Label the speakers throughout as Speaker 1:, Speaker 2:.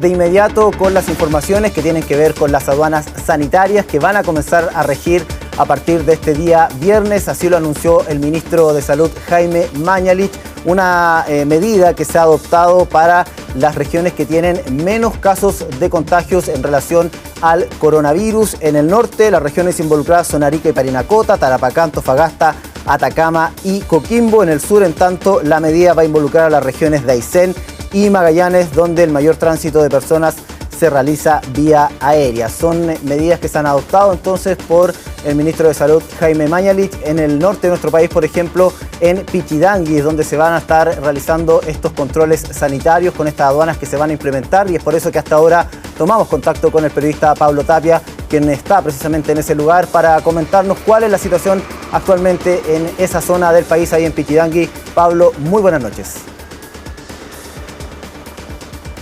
Speaker 1: De inmediato con las informaciones que tienen que ver con las aduanas sanitarias que van a comenzar a regir a partir de este día viernes. Así lo anunció el ministro de Salud, Jaime Mañalich, una medida que se ha adoptado para las regiones que tienen menos casos de contagios en relación al coronavirus. En el norte, las regiones involucradas son Arica y Parinacota, Tarapacá, Antofagasta, Atacama y Coquimbo. En el sur, en tanto, la medida va a involucrar a las regiones de Aysén y Magallanes, donde el mayor tránsito de personas se realiza vía aérea. Son medidas que se han adoptado entonces por el ministro de Salud, Jaime Mañalich. En el norte de nuestro país, por ejemplo, en Pichidangui, es donde se van a estar realizando estos controles sanitarios con estas aduanas que se van a implementar, y es por eso que hasta ahora tomamos contacto con el periodista Pablo Tapia, quien está precisamente en ese lugar, para comentarnos cuál es la situación actualmente en esa zona del país, ahí en Pichidangui. Pablo, muy buenas noches.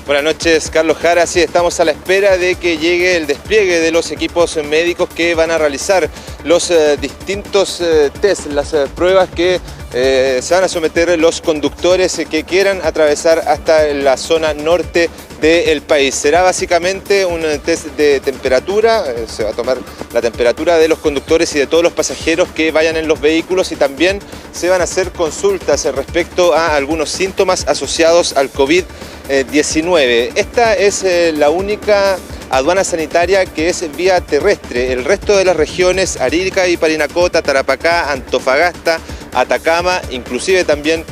Speaker 2: Buenas noches, Carlos Jara. Sí, estamos a la espera de que llegue el despliegue de los equipos médicos que van a realizar los distintos test, las pruebas que se van a someter los conductores que quieran atravesar hasta la zona norte del país. Será básicamente un test de temperatura, se va a tomar la temperatura de los conductores y de todos los pasajeros que vayan en los vehículos, y también se van a hacer consultas respecto a algunos síntomas asociados al COVID-19. Esta es la única aduana sanitaria que es vía terrestre. El resto de las regiones, Arica y Parinacota, Tarapacá, Antofagasta, Atacama, inclusive también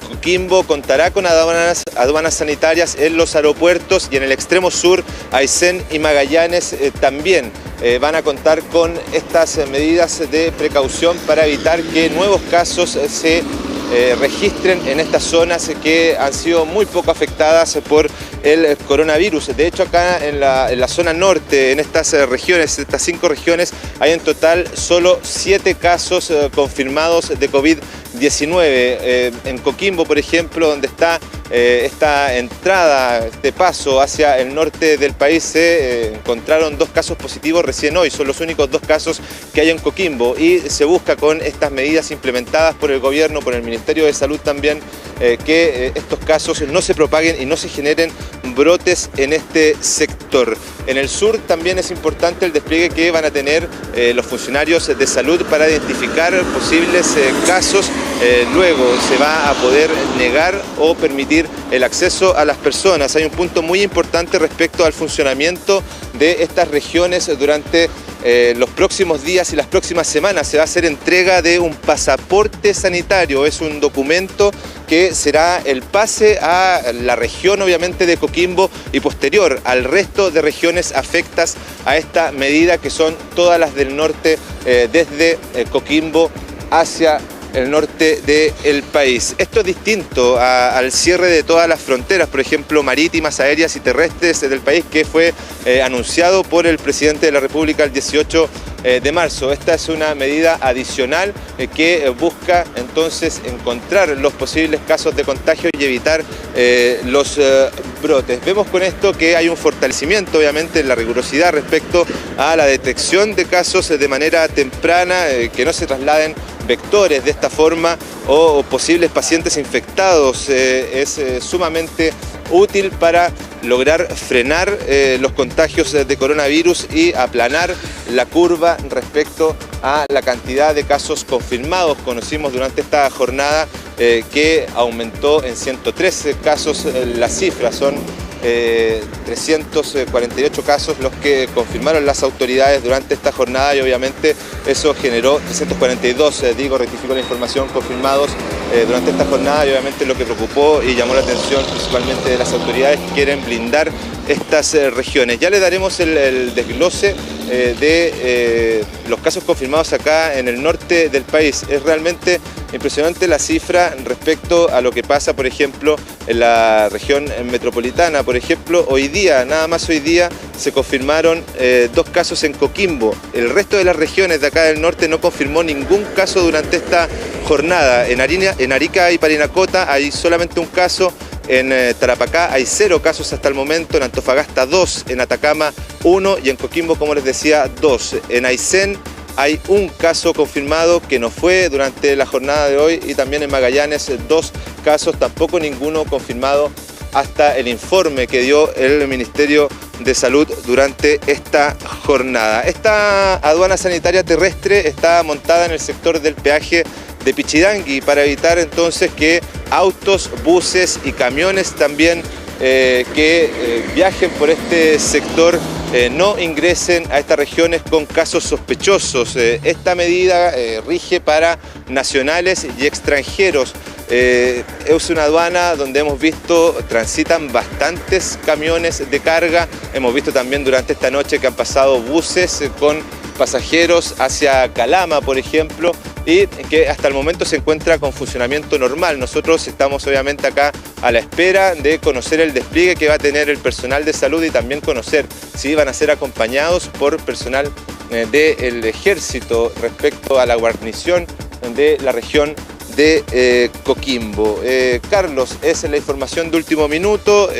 Speaker 2: Coquimbo, contará con aduanas sanitarias en los aeropuertos, y en el extremo sur, Aysén y Magallanes también van a contar con estas medidas de precaución para evitar que nuevos casos se registren en estas zonas que han sido muy poco afectadas por el coronavirus. De hecho, acá en la zona norte, en estas regiones, estas 5 regiones, hay en total solo 7 casos confirmados de COVID-19. En Coquimbo, por ejemplo, donde está esta entrada, este paso hacia el norte del país, se encontraron 2 casos positivos recién hoy. Son los únicos 2 casos que hay en Coquimbo, y se busca con estas medidas implementadas por el gobierno, por el Ministerio de Salud también, que estos casos no se propaguen y no se generen brotes en este sector. En el sur también es importante el despliegue que van a tener los funcionarios de salud para identificar posibles casos. Luego se va a poder negar o permitir el acceso a las personas. Hay un punto muy importante respecto al funcionamiento de estas regiones durante los próximos días y las próximas semanas. Se va a hacer entrega de un pasaporte sanitario. Es un documento que será el pase a la región, obviamente, de Coquimbo, y posterior al resto de regiones afectas a esta medida, que son todas las del norte, desde Coquimbo hacia el norte del país. Esto es distinto al cierre de todas las fronteras, por ejemplo, marítimas, aéreas y terrestres del país, que fue anunciado por el presidente de la República el 18 de marzo. Esta es una medida adicional que busca entonces encontrar los posibles casos de contagio y evitar los brotes. Vemos con esto que hay un fortalecimiento, obviamente, en la rigurosidad respecto a la detección de casos de manera temprana, que no se trasladen vectores de esta forma o posibles pacientes infectados. Es sumamente útil para lograr frenar los contagios de coronavirus y aplanar la curva respecto a la cantidad de casos confirmados. Conocimos durante esta jornada que aumentó en 113 casos la cifra. Son 348 casos los que confirmaron las autoridades durante esta jornada, y obviamente eso generó 342, rectifico la información, confirmados durante esta jornada, y obviamente lo que preocupó y llamó la atención principalmente de las autoridades, que quieren blindar estas regiones. Ya le daremos el desglose de los casos confirmados acá en el norte del país. Es realmente impresionante la cifra respecto a lo que pasa, por ejemplo, en la región metropolitana. Por ejemplo, hoy día, nada más hoy día, se confirmaron 2 casos en Coquimbo. El resto de las regiones de acá del norte no confirmó ningún caso durante esta jornada. En Arica y Parinacota hay solamente 1 caso. En Tarapacá hay 0 casos hasta el momento, en Antofagasta 2, en Atacama 1 y en Coquimbo, como les decía, 2. En Aysén hay 1 caso confirmado que no fue durante la jornada de hoy, y también en Magallanes 2 casos, tampoco ninguno confirmado hasta el informe que dio el Ministerio de Salud durante esta jornada. Esta aduana sanitaria terrestre está montada en el sector del peaje de Pichidangui para evitar entonces que autos, buses y camiones también que viajen por este sector no ingresen a estas regiones con casos sospechosos. Esta medida rige para nacionales y extranjeros. Es una aduana donde hemos visto transitan bastantes camiones de carga. Hemos visto también durante esta noche que han pasado buses con pasajeros hacia Calama, por ejemplo, y que hasta el momento se encuentra con funcionamiento normal. Nosotros estamos obviamente acá a la espera de conocer el despliegue que va a tener el personal de salud y también conocer si van a ser acompañados por personal del ejército respecto a la guarnición de la región de Coquimbo. Carlos, esa es la información de último minuto.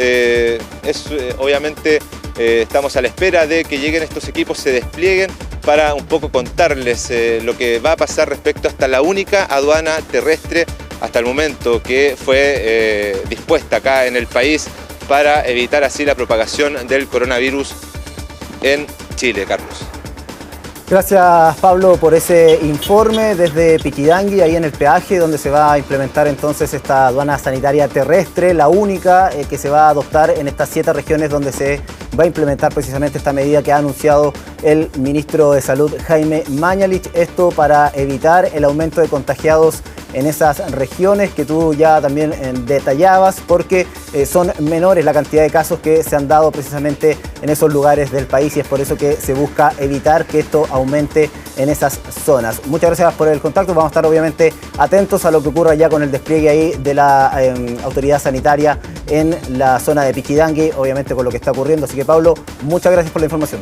Speaker 2: Obviamente estamos a la espera de que lleguen estos equipos, se desplieguen para un poco contarles lo que va a pasar respecto hasta la única aduana terrestre hasta el momento que fue dispuesta acá en el país para evitar así la propagación del coronavirus en Chile. Carlos.
Speaker 1: Gracias, Pablo, por ese informe desde Pichidangui, ahí en el peaje, donde se va a implementar entonces esta aduana sanitaria terrestre, la única que se va a adoptar en estas 7 regiones donde se va a implementar precisamente esta medida que ha anunciado el ministro de Salud, Jaime Mañalich. Esto para evitar el aumento de contagiados en esas regiones que tú ya también detallabas, porque son menores la cantidad de casos que se han dado precisamente en esos lugares del país y es por eso que se busca evitar que esto aumente en esas zonas. Muchas gracias por el contacto. Vamos a estar obviamente atentos a lo que ocurra ya con el despliegue ahí de la autoridad sanitaria en la zona de Pichidangui, obviamente con lo que está ocurriendo. Así que, Pablo, muchas gracias por la información.